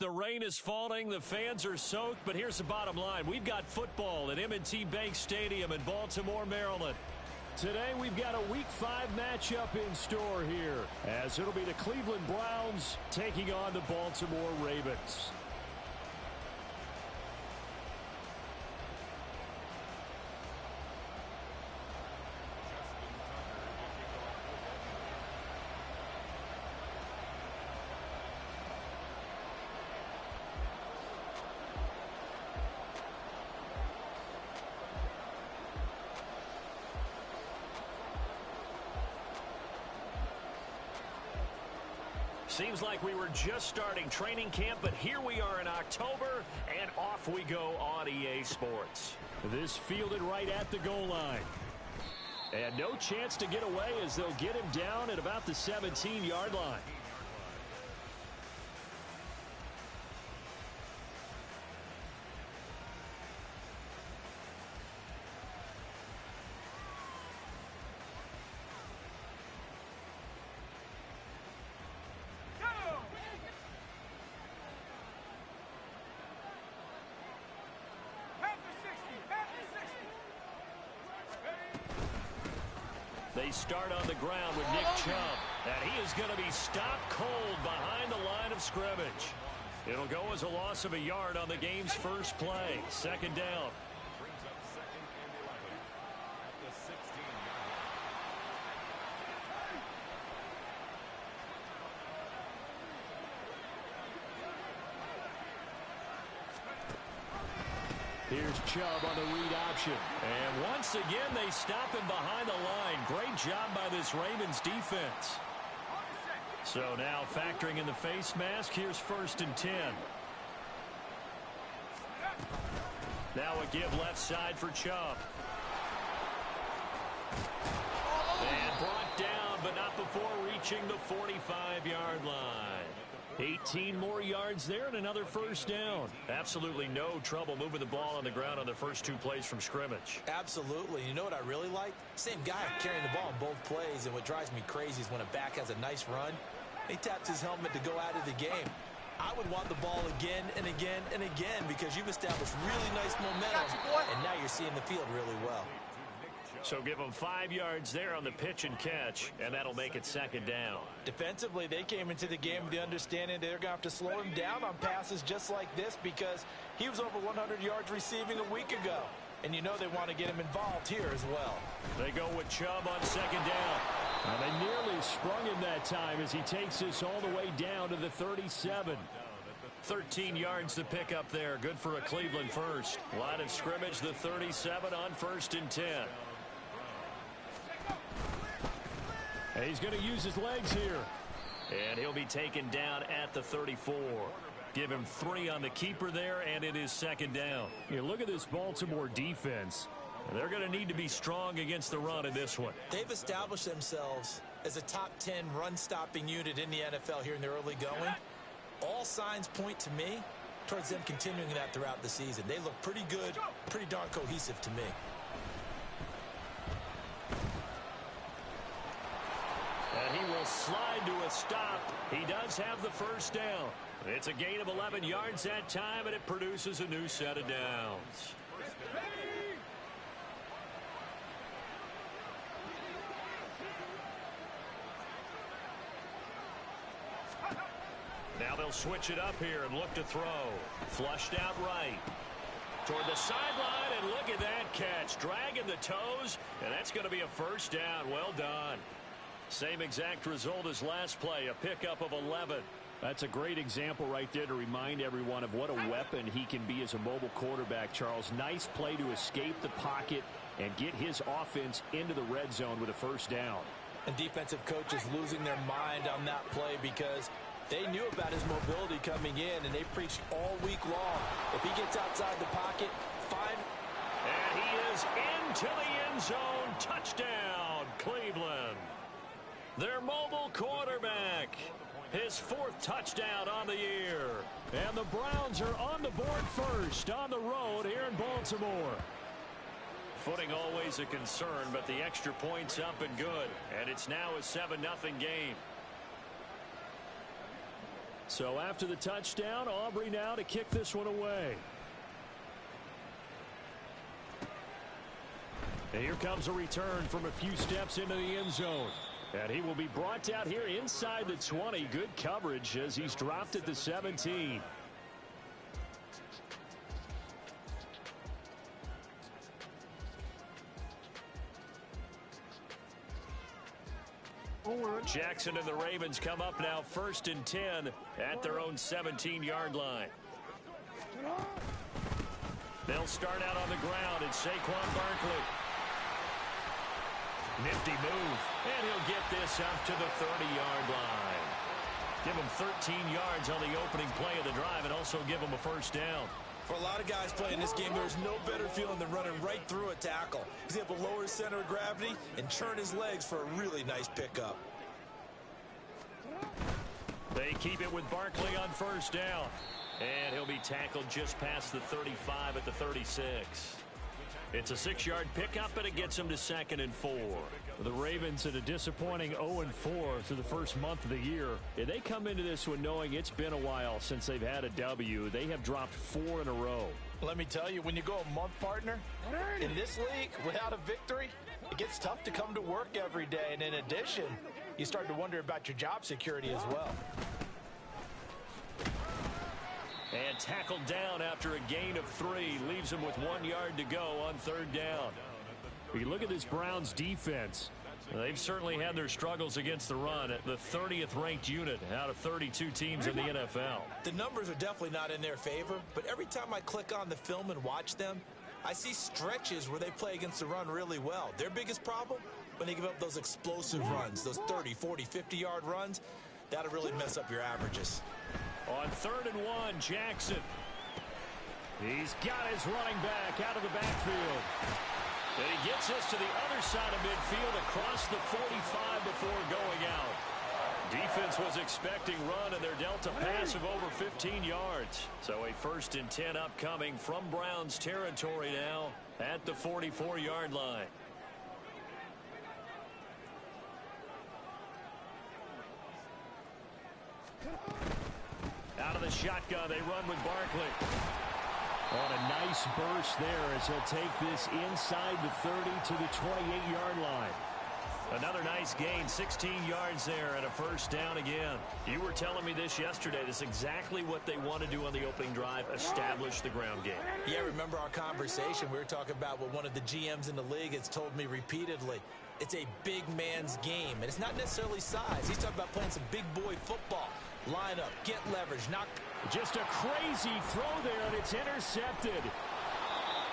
The rain is falling, the fans are soaked, but here's the bottom line. We've got football at M&T Bank Stadium in Baltimore, Maryland. Today we've got a Week 5 matchup in store here, as it'll be the Cleveland Browns taking on the Baltimore Ravens. Seems like we were just starting training camp, but here we are in October, and off we go on EA Sports. This fielded right at the goal line. And no chance to get away as they'll get him down at about the 17-yard line. They start on the ground with Nick Chubb, and he is going to be stopped cold behind the line of scrimmage. It'll go as a loss of a yard on the game's first play. Second down. Brings up 2nd and 11 at the 16-yard line. Here's Chubb on the read option. And once again, they stop him behind the line. Great job by this Ravens defense. So now factoring in the face mask, here's 1st and 10. Now a give left side for Chubb. And brought down, but not before reaching the 45-yard line. 18 more yards there and another first down. Absolutely no trouble moving the ball on the ground on the first 2 plays from scrimmage. Absolutely. You know what I really like? Same guy carrying the ball on both plays, and what drives me crazy is when a back has a nice run, he taps his helmet to go out of the game. I would want the ball again and again and again because you've established really nice momentum, and now you're seeing the field really well. So give them 5 yards there on the pitch and catch, and that'll make it 2nd down. Defensively, they came into the game with the understanding they're going to have to slow him down on passes just like this because he was over 100 yards receiving a week ago. And you know they want to get him involved here as well. They go with Chubb on 2nd down. And they nearly sprung him that time as he takes this all the way down to the 37. 13 yards to pick up there. Good for a Cleveland first. Line of scrimmage, the 37 on 1st and 10. And he's going to use his legs here. And he'll be taken down at the 34. Give him 3 on the keeper there, and it is 2nd down. You look at this Baltimore defense. They're going to need to be strong against the run in this one. They've established themselves as a top 10 run-stopping unit in the NFL here in the early going. All signs point to me towards them continuing that throughout the season. They look pretty good, pretty darn cohesive to me. And he will slide to a stop. He does have the first down. It's a gain of 11 yards that time, and it produces a new set of downs. Now they'll switch it up here and look to throw. Flushed out right. Toward the sideline, and look at that catch. Dragging the toes, and that's going to be a first down. Well done. Same exact result as last play, a pickup of 11. That's a great example right there to remind everyone of what a weapon he can be as a mobile quarterback, Charles. Nice play to escape the pocket and get his offense into the red zone with a first down. And defensive coaches losing their mind on that play because they knew about his mobility coming in, and they preached all week long. If he gets outside the pocket, fine. And he is into the end zone. Touchdown, Cleveland. Their mobile quarterback. His 4th touchdown on the year. And the Browns are on the board first on the road here in Baltimore. Footing always a concern, but the extra point's up and good. And it's now a 7-0 game. So after the touchdown, Aubrey now to kick this one away. And here comes a return from a few steps into the end zone. And he will be brought down here inside the 20. Good coverage as he's dropped at the 17. Jackson and the Ravens come up now 1st and 10 at their own 17-yard line. They'll start out on the ground, and Saquon Barkley. Nifty move, and he'll get this up to the 30-yard line. Give him 13 yards on the opening play of the drive and also give him a first down. For a lot of guys playing this game, there's no better feeling than running right through a tackle. He's able to lower his center of gravity and churn his legs for a really nice pickup. They keep it with Barkley on first down. And he'll be tackled just past the 35 at the 36. It's a 6-yard pickup, but it gets him to 2nd and 4. The Ravens at a disappointing 0-4 through the first month of the year. And they come into this one knowing it's been a while since they've had a W. They have dropped 4 in a row. Let me tell you, when you go a month, partner, in this league, without a victory, it gets tough to come to work every day. And in addition, you start to wonder about your job security as well. And tackled down after a gain of 3. Leaves him with 1 yard to go on 3rd down. You look at this Browns defense. They've certainly had their struggles against the run. At the 30th ranked unit out of 32 teams in the NFL. The numbers are definitely not in their favor, but every time I click on the film and watch them, I see stretches where they play against the run really well. Their biggest problem, when they give up those explosive runs, those 30, 40, 50-yard runs, that'll really mess up your averages. On 3rd and 1, Jackson. He's got his running back out of the backfield. And he gets this to the other side of midfield across the 45 before going out. Defense was expecting run, and they're dealt a pass of over 15 yards. So a 1st and 10 upcoming from Browns territory now at the 44-yard line. Out of the shotgun, they run with Barkley. On a nice burst there as he'll take this inside the 30 to the 28-yard line. Another nice gain, 16 yards there and a first down again. You were telling me this yesterday. This is exactly what they want to do on the opening drive, establish the ground game. Yeah, remember our conversation? We were talking about what one of the GMs in the league has told me repeatedly. It's a big man's game, and it's not necessarily size. He's talking about playing some big boy football. Line up, get leverage, knock. Just a crazy throw there, and it's intercepted.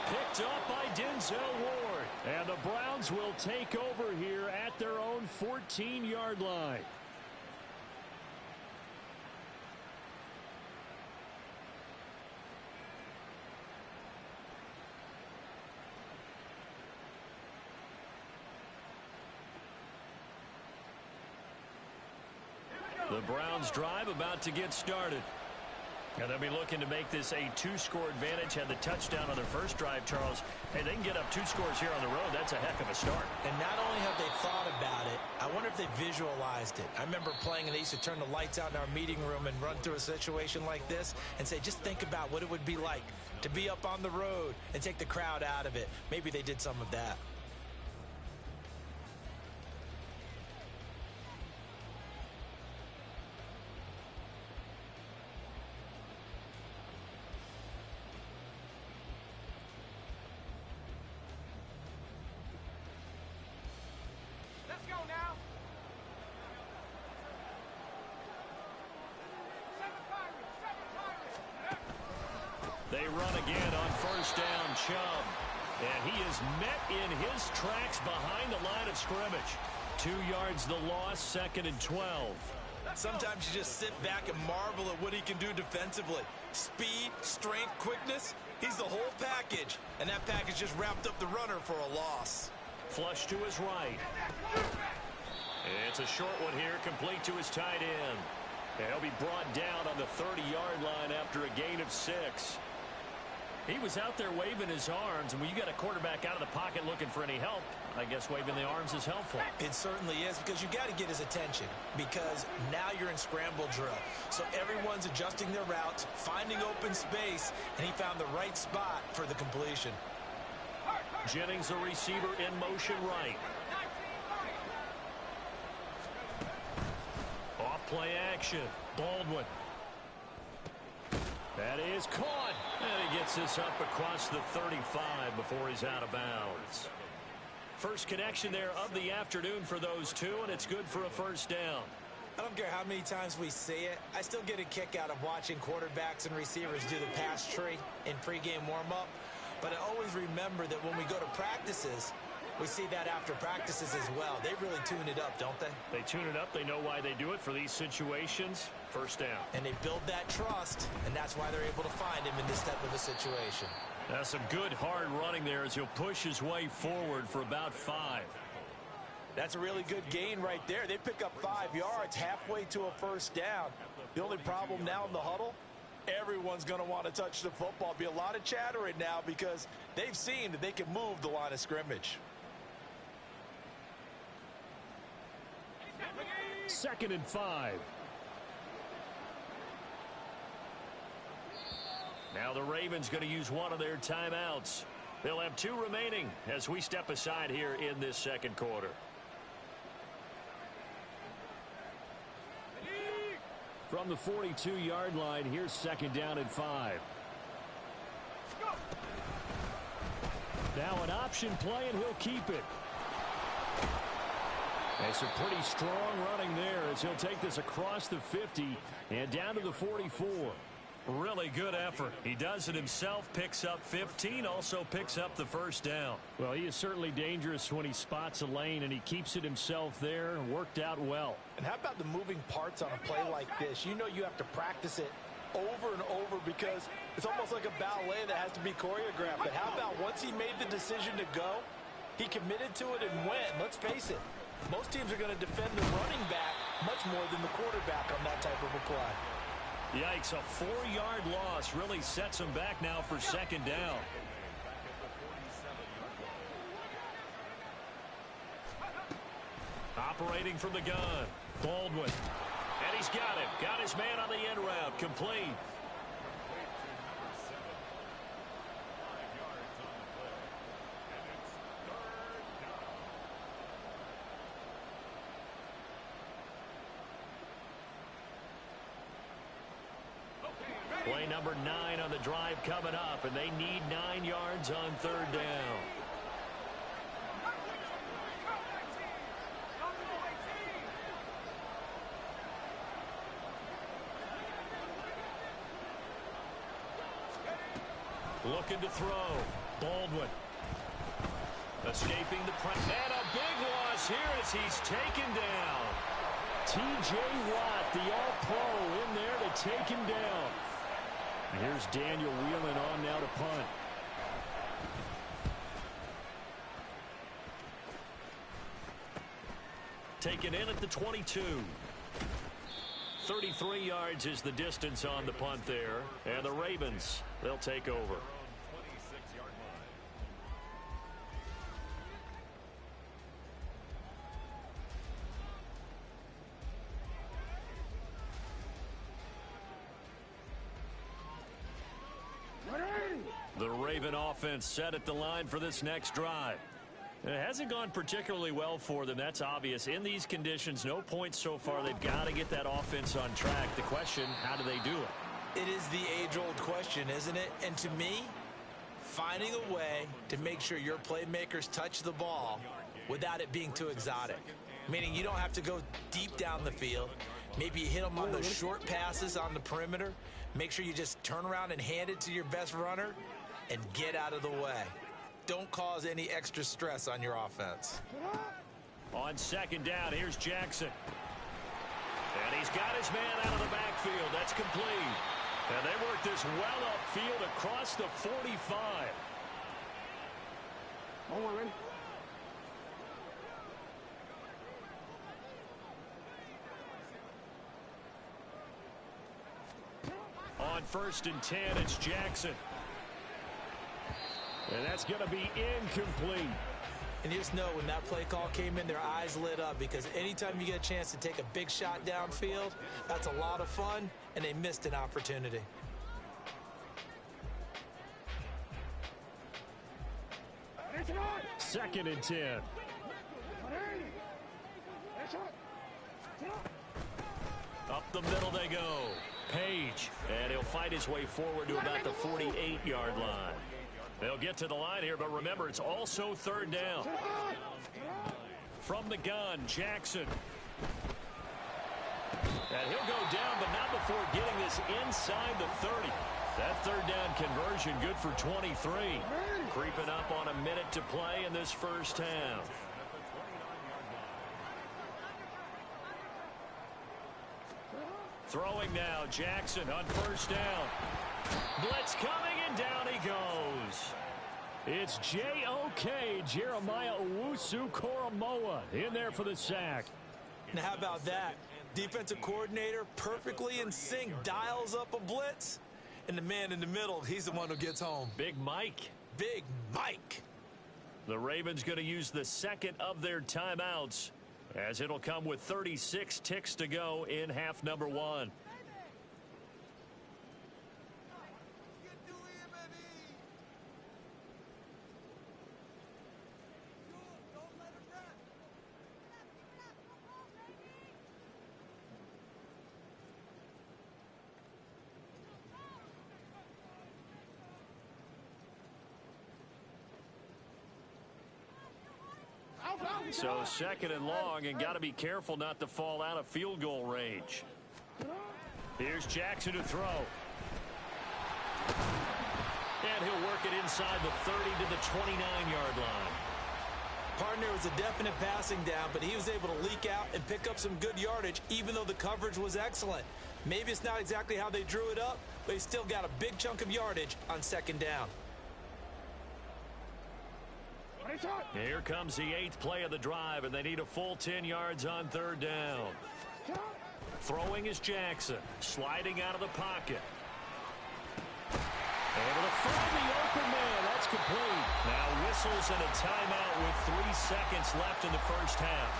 Picked up by Denzel Ward. And the Browns will take over here at their own 14-yard line. The Browns drive about to get started. And they'll be looking to make this a 2-score advantage. Had the touchdown on their first drive, Charles. Hey, they can get up 2 scores here on the road. That's a heck of a start. And not only have they thought about it, I wonder if they visualized it. I remember playing, and they used to turn the lights out in our meeting room and run through a situation like this and say, just think about what it would be like to be up on the road and take the crowd out of it. Maybe they did some of that. They run again on first down, Chubb. And he is met in his tracks behind the line of scrimmage. 2 yards the loss, 2nd and 12. Sometimes you just sit back and marvel at what he can do defensively. Speed, strength, quickness, he's the whole package. And that package just wrapped up the runner for a loss. Flush to his right. It's a short one here, complete to his tight end. And he'll be brought down on the 30-yard line after a gain of 6. He was out there waving his arms, and when you got a quarterback out of the pocket looking for any help, I guess waving the arms is helpful. It certainly is, because you got to get his attention, because now you're in scramble drill. So everyone's adjusting their routes, finding open space, and he found the right spot for the completion. Jennings, the receiver, in motion right. Off play action. Baldwin. That is caught. And he gets this up across the 35 before he's out of bounds. First connection there of the afternoon for those two, and it's good for a first down. I don't care how many times we see it. I still get a kick out of watching quarterbacks and receivers do the pass tree in pregame warm-up. But I always remember that when we go to practices, we see that after practices as well. They really tune it up, don't they? They tune it up. They know why they do it for these situations. First down. And they build that trust, and that's why they're able to find him in this type of a situation. That's some good hard running there as he'll push his way forward for about 5. That's a really good gain right there. They pick up 5 yards halfway to a first down. The only problem now in the huddle, everyone's going to want to touch the football. Be a lot of chattering now because they've seen that they can move the line of scrimmage. 2nd and 5. Now the Ravens going to use one of their timeouts. They'll have 2 remaining as we step aside here in this second quarter. From the 42-yard line, here's 2nd down and 5. Now an option play, and he'll keep it. And some pretty strong running there as he'll take this across the 50 and down to the 44. Really good effort. He does it himself, picks up 15, also picks up the first down. Well, he is certainly dangerous when he spots a lane, and he keeps it himself there. Worked out well. And how about the moving parts on a play like this? You know you have to practice it over and over because it's almost like a ballet that has to be choreographed. But how about once he made the decision to go, he committed to it and went. Let's face it, most teams are going to defend the running back much more than the quarterback on that type of a play. Yikes, a 4-yard loss really sets him back now for 2nd down. Operating from the gun, Baldwin. And he's got him. Got his man on the end route. Complete. Play number 9 on the drive coming up, and they need 9 yards on 3rd down. Looking to throw. Baldwin. Escaping the press. And a big loss here as he's taken down. T.J. Watt, the all-pro, in there to take him down. And here's Daniel Whelan on now to punt. Taken in at the 22. 33 yards is the distance on the punt there. And the Ravens, they'll take over. The Raven offense set at the line for this next drive. It hasn't gone particularly well for them. That's obvious. In these conditions, no points so far. They've got to get that offense on track. The question, how do they do it? It is the age-old question, isn't it? And to me, finding a way to make sure your playmakers touch the ball without it being too exotic. Meaning you don't have to go deep down the field. Maybe you hit them on those short passes on the perimeter. Make sure you just turn around and hand it to your best runner and get out of the way. Don't cause any extra stress on your offense. On 2nd down, here's Jackson. And he's got his man out of the backfield. That's complete. And they work this well upfield across the 45. On 1st and 10, it's Jackson. And that's going to be incomplete. And you just know when that play call came in, their eyes lit up because anytime you get a chance to take a big shot downfield, that's a lot of fun, and they missed an opportunity. Second and 10. Up the middle they go. Page, and he'll fight his way forward to about the 48-yard line. They'll get to the line here, but remember, it's also third down. From the gun, Jackson. And he'll go down, but not before getting this inside the 30. That third down conversion good for 23. Creeping up on a minute to play in this first half. Throwing now, Jackson on first down. Blitz coming, and down he goes. It's J.O.K. Jeremiah Owusu-Koramoah in there for the sack. Now how about that? Defensive coordinator perfectly in sync, dials up a blitz. And the man in the middle, he's the one who gets home. Big Mike. Big Mike. The Ravens going to use the second of their timeouts, as it'll come with 36 ticks to go in half number 1. So second and long, and got to be careful not to fall out of field goal range. Here's Jackson to throw. And he'll work it inside the 30 to the 29-yard line. Partner was a definite passing down, but he was able to leak out and pick up some good yardage, even though the coverage was excellent. Maybe it's not exactly how they drew it up, but he still got a big chunk of yardage on second down. Here comes the 8th play of the drive, and they need a full 10 yards on third down. Throwing is Jackson, sliding out of the pocket. Able to find the open man. That's complete. Now whistles and a timeout with 3 seconds left in the first half.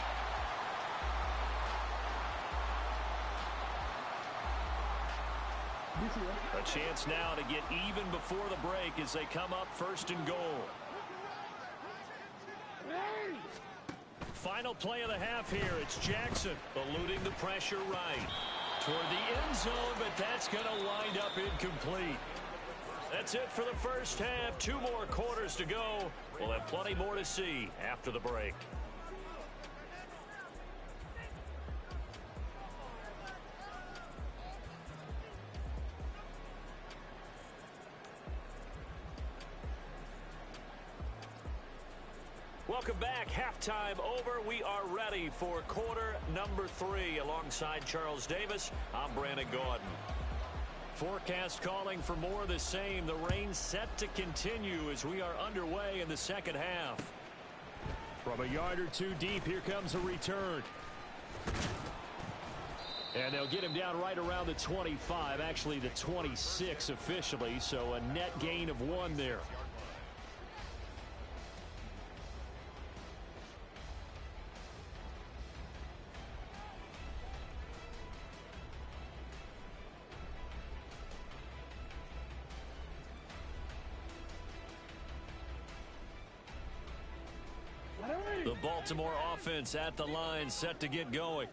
A chance now to get even before the break as they come up first and goal. Final play of the half here. It's Jackson eluding the pressure right toward the end zone, but that's going to wind up incomplete. That's it for the first half. 2 more quarters to go. We'll have plenty more to see after the break. Welcome back. Halftime over. We are ready for quarter number 3. Alongside Charles Davis, I'm Brandon Gordon. Forecast calling for more of the same. The rain set to continue as we are underway in the second half. From a yard or 2 deep, here comes a return. And they'll get him down right around the 25, actually the 26 officially, so a net gain of 1 there. The Baltimore offense at the line, set to get going.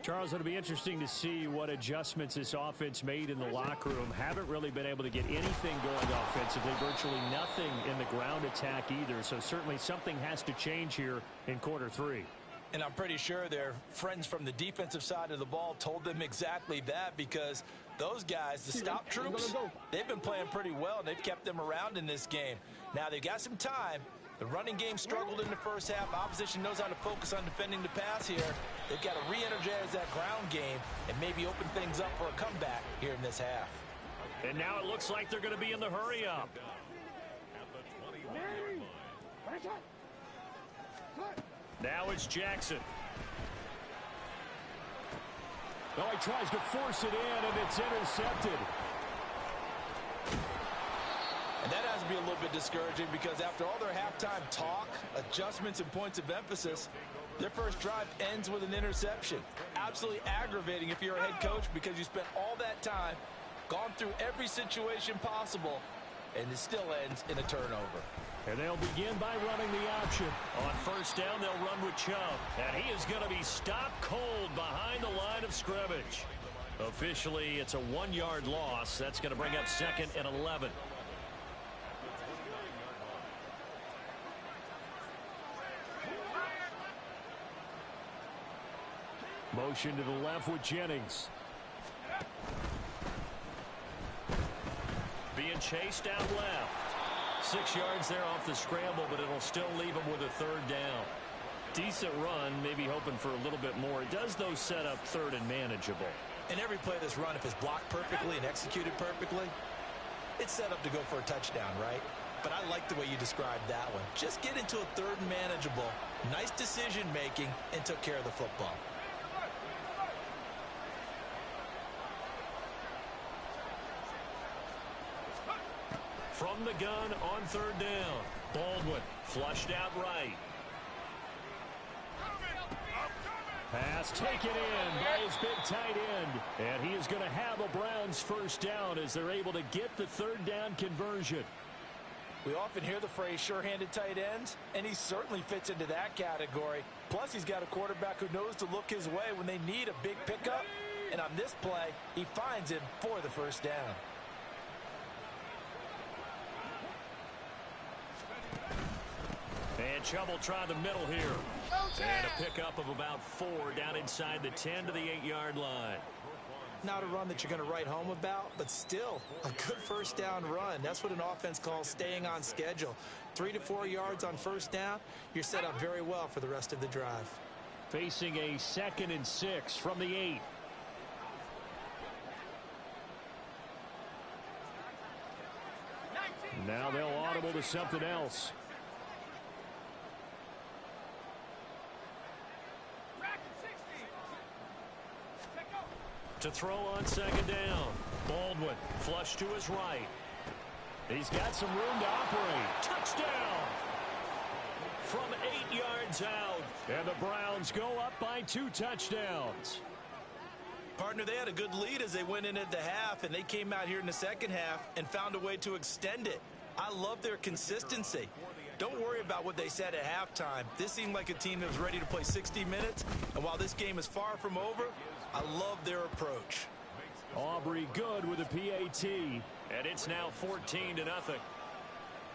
Charles, it'll be interesting to see what adjustments this offense made in the locker room. Haven't really been able to get anything going offensively, virtually nothing in the ground attack either. So certainly something has to change here in quarter 3. And I'm pretty sure their friends from the defensive side of the ball told them exactly that, because those guys, the stop troops, they've been playing pretty well, and they've kept them around in this game. Now they've got some time. The running game struggled in the first half. Opposition knows how to focus on defending the pass here. They've got to re-energize that ground game and maybe open things up for a comeback here in this half. And now it looks like they're going to be in the hurry-up. Now it's Jackson. Well, he tries to force it in, and it's intercepted. And that has be a little bit discouraging because after all their halftime talk, adjustments, and points of emphasis, their first drive ends with an interception. Absolutely aggravating if you're a head coach because you spent all that time, gone through every situation possible, and it still ends in a turnover. And they'll begin by running the option. On first down, they'll run with Chubb. And he is going to be stopped cold behind the line of scrimmage. Officially, it's a 1-yard loss. That's going to bring up 2nd and 11. Motion to the left with Jennings. Being chased out left. 6 yards there off the scramble, but it'll still leave him with a 3rd down. Decent run, maybe hoping for a little bit more. It does, though, set up 3rd and manageable. And every play this run, if it's blocked perfectly and executed perfectly, it's set up to go for a touchdown, right? But I like the way you described that one. Just get into a 3rd and manageable, nice decision-making, and took care of the football. From the gun on 3rd down. Baldwin flushed out right. Pass taken in by his big tight end. And he is going to have a Browns 1st down as they're able to get the 3rd down conversion. We often hear the phrase sure-handed tight ends, and he certainly fits into that category. Plus, he's got a quarterback who knows to look his way when they need a big pickup. And on this play, he finds him for the 1st down. And Chubb will try the middle here. And a pickup of about 4 down inside the 10 to the 8-yard line. Not a run that you're going to write home about, but still a good 1st down run. That's what an offense calls staying on schedule. 3 to 4 yards on 1st down, you're set up very well for the rest of the drive. Facing a 2nd and 6 from the 8. Now they'll audible to something else. To throw on 2nd down. Baldwin flush to his right. He's got some room to operate. Touchdown! From 8 yards out. And the Browns go up by 2 touchdowns. Partner, they had a good lead as they went in at the half, and they came out here in the 2nd half and found a way to extend it. I love their consistency. Don't worry about what they said at halftime. This seemed like a team that was ready to play 60 minutes, and while this game is far from over, I love their approach. Aubrey good with a PAT, and it's now 14-0.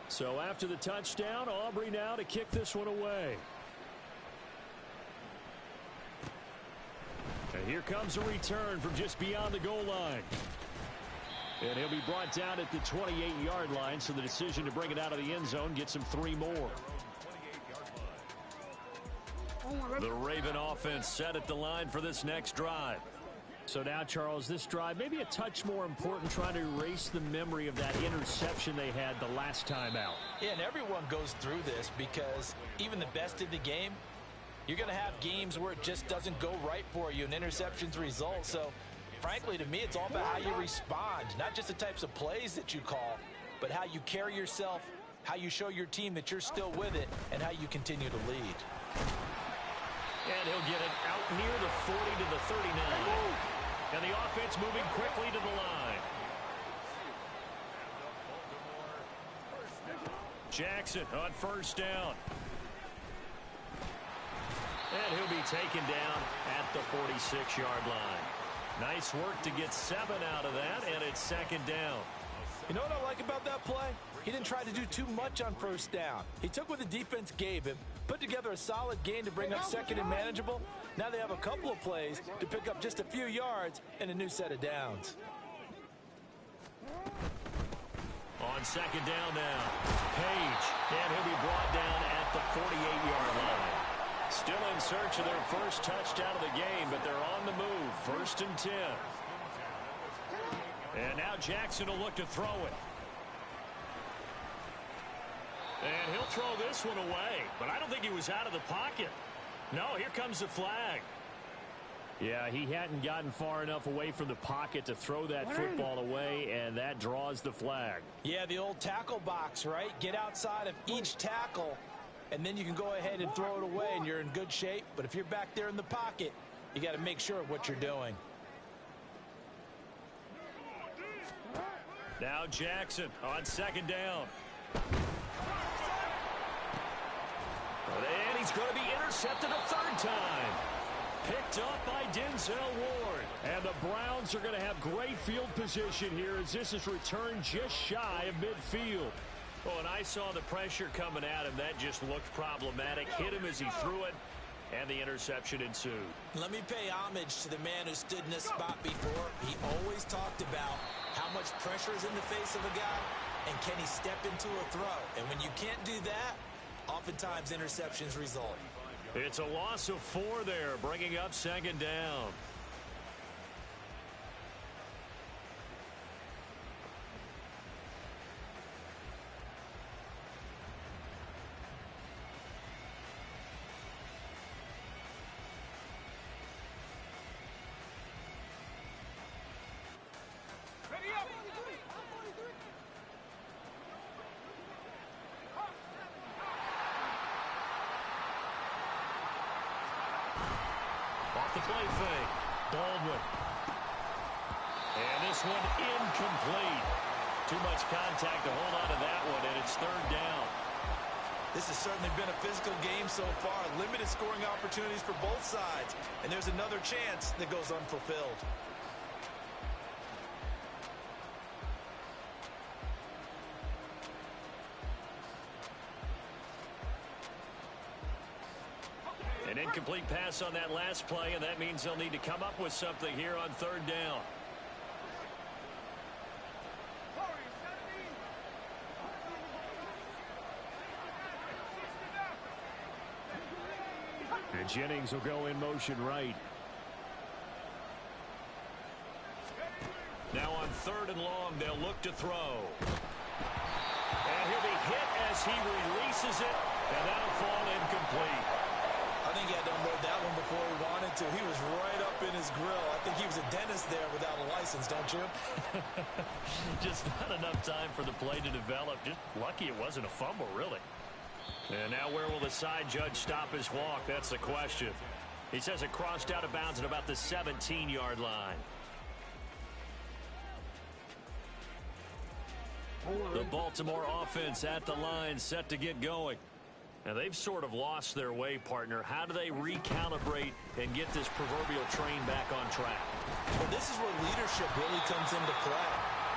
So after the touchdown, Aubrey now to kick this one away. And here comes a return from just beyond the goal line. And he'll be brought down at the 28-yard line, so the decision to bring it out of the end zone gets him 3 more. The Raven offense set at the line for this next drive. So now, Charles, this drive maybe a touch more important, trying to erase the memory of that interception they had the last time out. Yeah, and everyone goes through this because even the best in the game, you're going to have games where it just doesn't go right for you and interceptions result. So, frankly, to me, it's all about how you respond, not just the types of plays that you call, but how you carry yourself, how you show your team that you're still with it, and how you continue to lead. And he'll get it out near the 40 to the 39. And the offense moving quickly to the line. Jackson on 1st down. And he'll be taken down at the 46-yard line. Nice work to get 7 out of that, and it's 2nd down. You know what I like about that play? He didn't try to do too much on 1st down. He took what the defense gave him, put together a solid gain to bring up 2nd and manageable. Now they have a couple of plays to pick up just a few yards and a new set of downs. On 2nd down now, Page, and he'll be brought down at the 48-yard line. Still in search of their first touchdown of the game, but they're on the move. 1st and 10. And now Jackson will look to throw it. And he'll throw this one away, but I don't think he was out of the pocket. No, here comes the flag. Yeah, he hadn't gotten far enough away from the pocket to throw that football away, and that draws the flag. Yeah, the old tackle box, right? Get outside of each tackle, and then you can go ahead and throw it away, and you're in good shape. But if you're back there in the pocket, you got to make sure of what you're doing. Now Jackson on second down. And he's going to be intercepted a third time. Picked up by Denzel Ward. And the Browns are going to have great field position here as this is returned just shy of midfield. Oh, and I saw the pressure coming at him. That just looked problematic. Hit him as he threw it, and the interception ensued. Let me pay homage to the man who stood in this spot before. He always talked about how much pressure is in the face of a guy, and can he step into a throw. And when you can't do that, oftentimes interceptions result. It's a loss of 4 there, bringing up second down. Off the play fake. Baldwin. And this one incomplete. Too much contact to hold on to that one, and it's third down. This has certainly been a physical game so far. Limited scoring opportunities for both sides. And there's another chance that goes unfulfilled. An incomplete pass on that last play, and that means they'll need to come up with something here on third down. And Jennings will go in motion right. Now on third and long, they'll look to throw. And he'll be hit as he releases it, and that'll fall incomplete. I think he had to unload that one before he wanted to. He was right up in his grill. I think he was a dentist there without a license, don't you? Just not enough time for the play to develop. Just lucky it wasn't a fumble, really. And now where will the side judge stop his walk? That's the question. He says it crossed out of bounds at about the 17-yard line. The Baltimore offense at the line, set to get going. Now, they've sort of lost their way, partner. How do they recalibrate and get this proverbial train back on track? Well, this is where leadership really comes into play.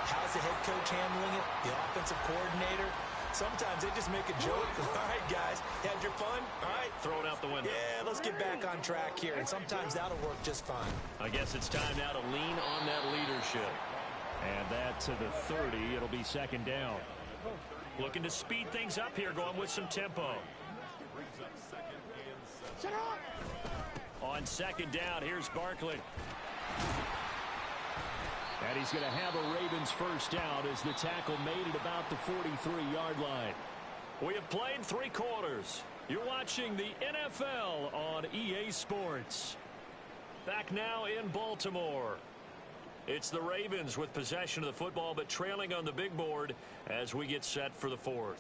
How's the head coach handling it? The offensive coordinator? Sometimes they just make a joke. All right, guys, had your fun? All right. Throw it out the window. Yeah, let's get back on track here. And sometimes that'll work just fine. I guess it's time now to lean on that leadership. And that to the 30. It'll be second down. Looking to speed things up here, going with some tempo. On second down, here's Barkley. And he's going to have a Ravens first down as the tackle made at about the 43-yard line. We have played 3 quarters. You're watching the NFL on EA Sports. Back now in Baltimore. It's the Ravens with possession of the football, but trailing on the big board as we get set for the 4th.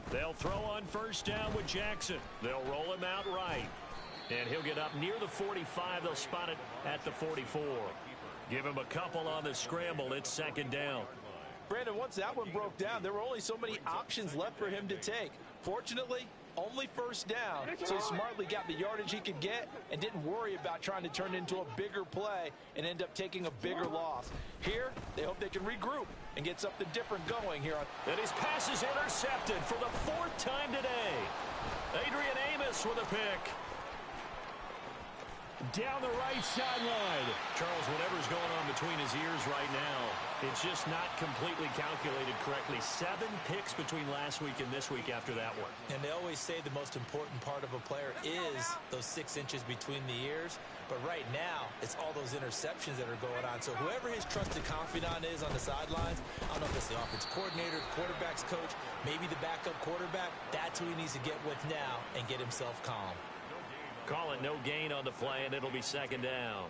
They'll throw on first down with Jackson. They'll roll him out right. And he'll get up near the 45. They'll spot it at the 44. Give him a couple on the scramble. It's second down. Brandon, once that one broke down, there were only so many options left for him to take. Fortunately, only first down, so he smartly got the yardage he could get and didn't worry about trying to turn it into a bigger play and end up taking a bigger loss. Here, they hope they can regroup and get something different going here. And his pass is intercepted for the 4th time today. Adrian Amos with a pick. Down the right sideline. Charles, whatever's going on between his ears right now, it's just not completely calculated correctly. 7 picks between last week and this week after that one. And they always say the most important part of a player is those 6 inches between the ears. But right now, it's all those interceptions that are going on. So whoever his trusted confidant is on the sidelines, I don't know if it's the offense coordinator, quarterback's coach, maybe the backup quarterback, that's who he needs to get with now and get himself calm. Call it no gain on the play, and it'll be 2nd down.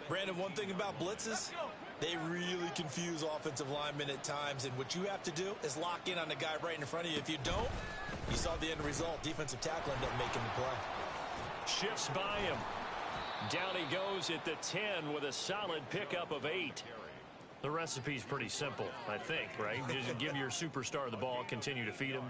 Brandon, one thing about blitzes, they really confuse offensive linemen at times, and what you have to do is lock in on the guy right in front of you. If you don't, you saw the end result. Defensive tackle ended up making the play. Shifts by him. Down he goes at the 10 with a solid pickup of 8. The recipe's pretty simple, I think, right? Just give your superstar the ball, continue to feed him.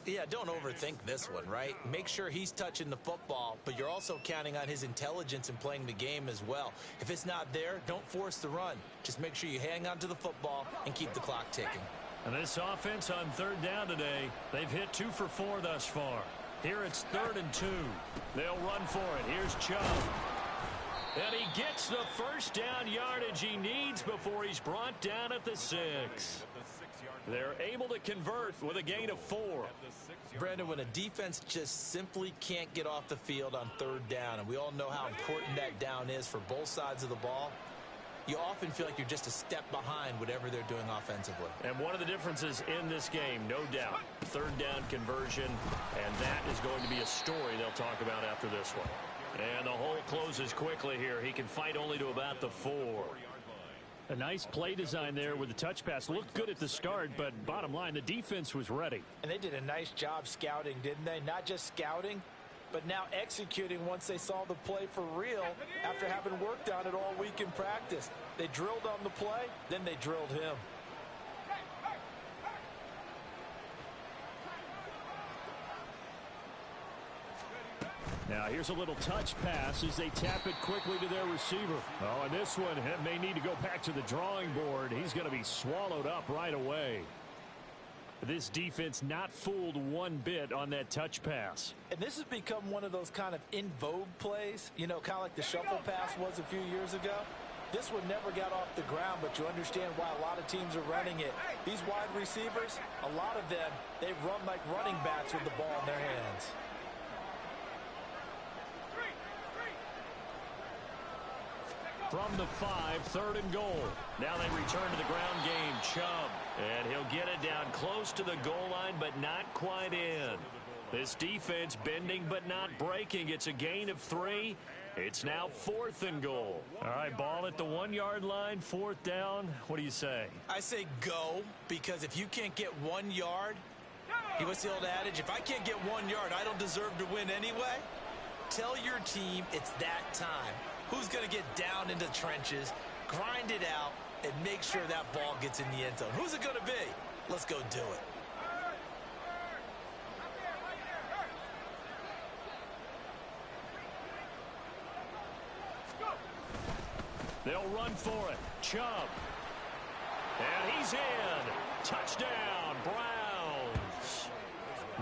Yeah, don't overthink this one, right? Make sure he's touching the football, but you're also counting on his intelligence in playing the game as well. If it's not there, don't force the run. Just make sure you hang on to the football and keep the clock ticking. And this offense on 3rd down today, they've hit 2 for 4 thus far. Here it's 3rd and 2. They'll run for it. Here's Chubb. And he gets the first down yardage he needs before he's brought down at the 6. They're able to convert with a gain of 4. Brandon, when a defense just simply can't get off the field on 3rd down, and we all know how important that down is for both sides of the ball, you often feel like you're just a step behind whatever they're doing offensively. And one of the differences in this game, no doubt, 3rd down conversion, and that is going to be a story they'll talk about after this one. And the hole closes quickly here. He can fight only to about the 4. A nice play design there with the touch pass. Looked good at the start, but bottom line, the defense was ready. And they did a nice job scouting, didn't they? Not just scouting, but now executing once they saw the play for real after having worked on it all week in practice. They drilled on the play, then they drilled him. Now here's a little touch pass as they tap it quickly to their receiver. Oh, and this one may need to go back to the drawing board. He's going to be swallowed up right away. This defense not fooled one bit on that touch pass. And this has become one of those kind of in vogue plays, you know, kind of like the shuffle pass was a few years ago. This one never got off the ground, but you understand why a lot of teams are running it. These wide receivers, a lot of them, they run like running backs with the ball in their hands. From the 5, 3rd and goal. Now they return to the ground game. Chubb. And he'll get it down close to the goal line, but not quite in. This defense bending but not breaking. It's a gain of 3. It's now 4th and goal. All right, ball at the 1-yard line, 4th down. What do you say? I say go, because if you can't get 1 yard, what's the old adage? If I can't get 1 yard, I don't deserve to win anyway. Tell your team it's that time. Who's going to get down into the trenches, grind it out, and make sure that ball gets in the end zone? Who's it going to be? Let's go do it. They'll run for it. Chubb. And he's in. Touchdown, Browns.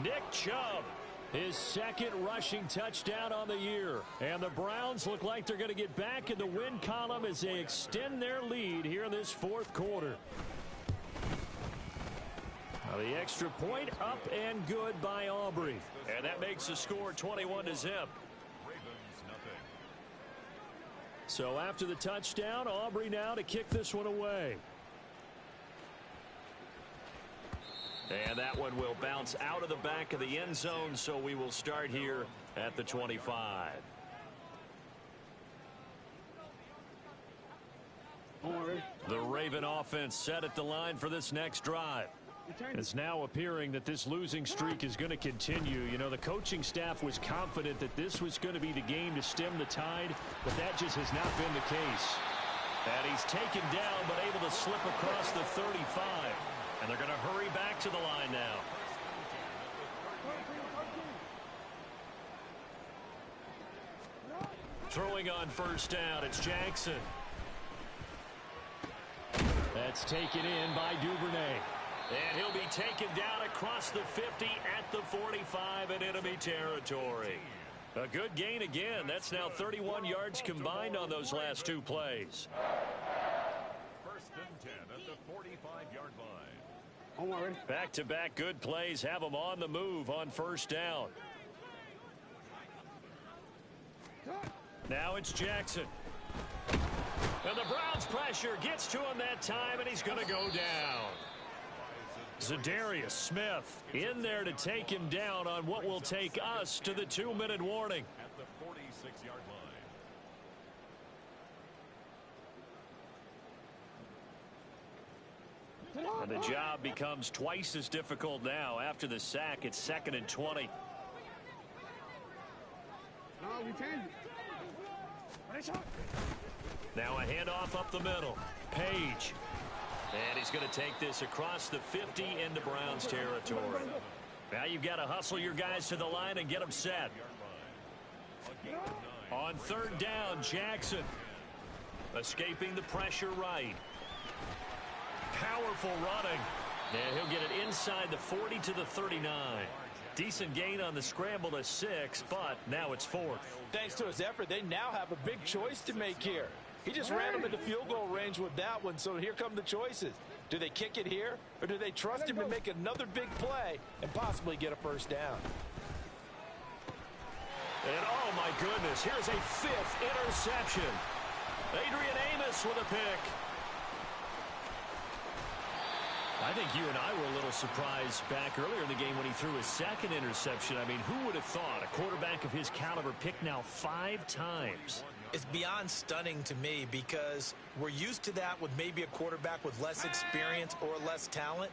Nick Chubb. His 2nd rushing touchdown on the year. And the Browns look like they're going to get back in the win column as they extend their lead here in this 4th quarter. Now the extra point up and good by Aubrey. And that makes the score 21-0. So after the touchdown, Aubrey now to kick this one away. And that one will bounce out of the back of the end zone, so we will start here at the 25. The Raven offense set at the line for this next drive. It's now appearing that this losing streak is going to continue. You know, the coaching staff was confident that this was going to be the game to stem the tide, but that just has not been the case. And he's taken down, but able to slip across the 35. And they're going to hurry back to the line now. Throwing on 1st down, it's Jackson. That's taken in by Duvernay. And he'll be taken down across the 50 at the 45 in enemy territory. A good gain again. That's now 31 yards combined on those last two plays. First and 10 at the 45-yard line. Back-to-back good plays have them on the move on first down. Now it's Jackson. And the Browns pressure gets to him that time, and he's going to go down. Zadarius Smith in there to take him down on what will take us to the 2-minute warning. At the 46-yard line. And the job becomes twice as difficult now. After the sack, it's 2nd and 20. Now a handoff up the middle. Page. And he's going to take this across the 50 into Browns territory. Now you've got to hustle your guys to the line and get them set. On third down, Jackson. Escaping the pressure right. Powerful running. And he'll get it inside the 40 to the 39. Decent gain on the scramble to 6, but now it's 4th. Thanks to his effort, they now have a big choice to make here. He just ran him into field goal range with that one, so here come the choices. Do they kick it here, or do they trust him to make another big play and possibly get a first down? And oh my goodness, here's a 5th interception. Adrian Amos with a pick. I think you and I were a little surprised back earlier in the game when he threw his 2nd interception. I mean, who would have thought a quarterback of his caliber picked now 5 times? It's beyond stunning to me because we're used to that with maybe a quarterback with less experience or less talent.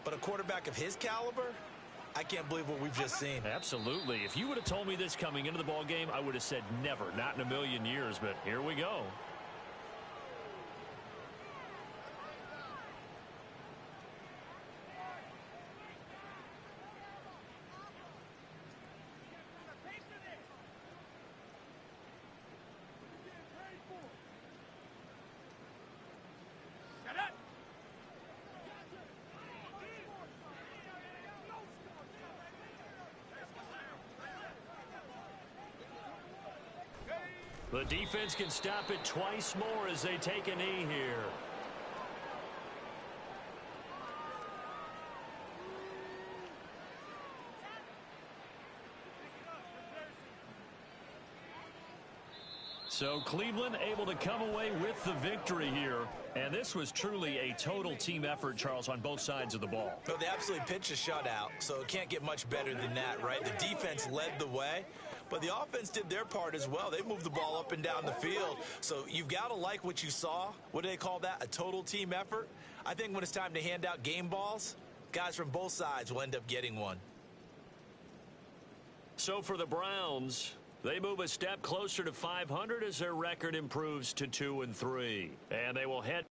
But a quarterback of his caliber, I can't believe what we've just seen. Absolutely. If you would have told me this coming into the ball game, I would have said never, not in a million years. But here we go. The defense can stop it twice more as they take a knee here. So Cleveland able to come away with the victory here. And this was truly a total team effort, Charles, on both sides of the ball. No, they absolutely pitched a shutout, so it can't get much better than that, right? The defense led the way, but the offense did their part as well. They moved the ball up and down the field. So you've got to like what you saw. What do they call that? A total team effort? I think when it's time to hand out game balls, guys from both sides will end up getting one. So for the Browns, they move a step closer to 500 as their record improves to 2-3. And they will head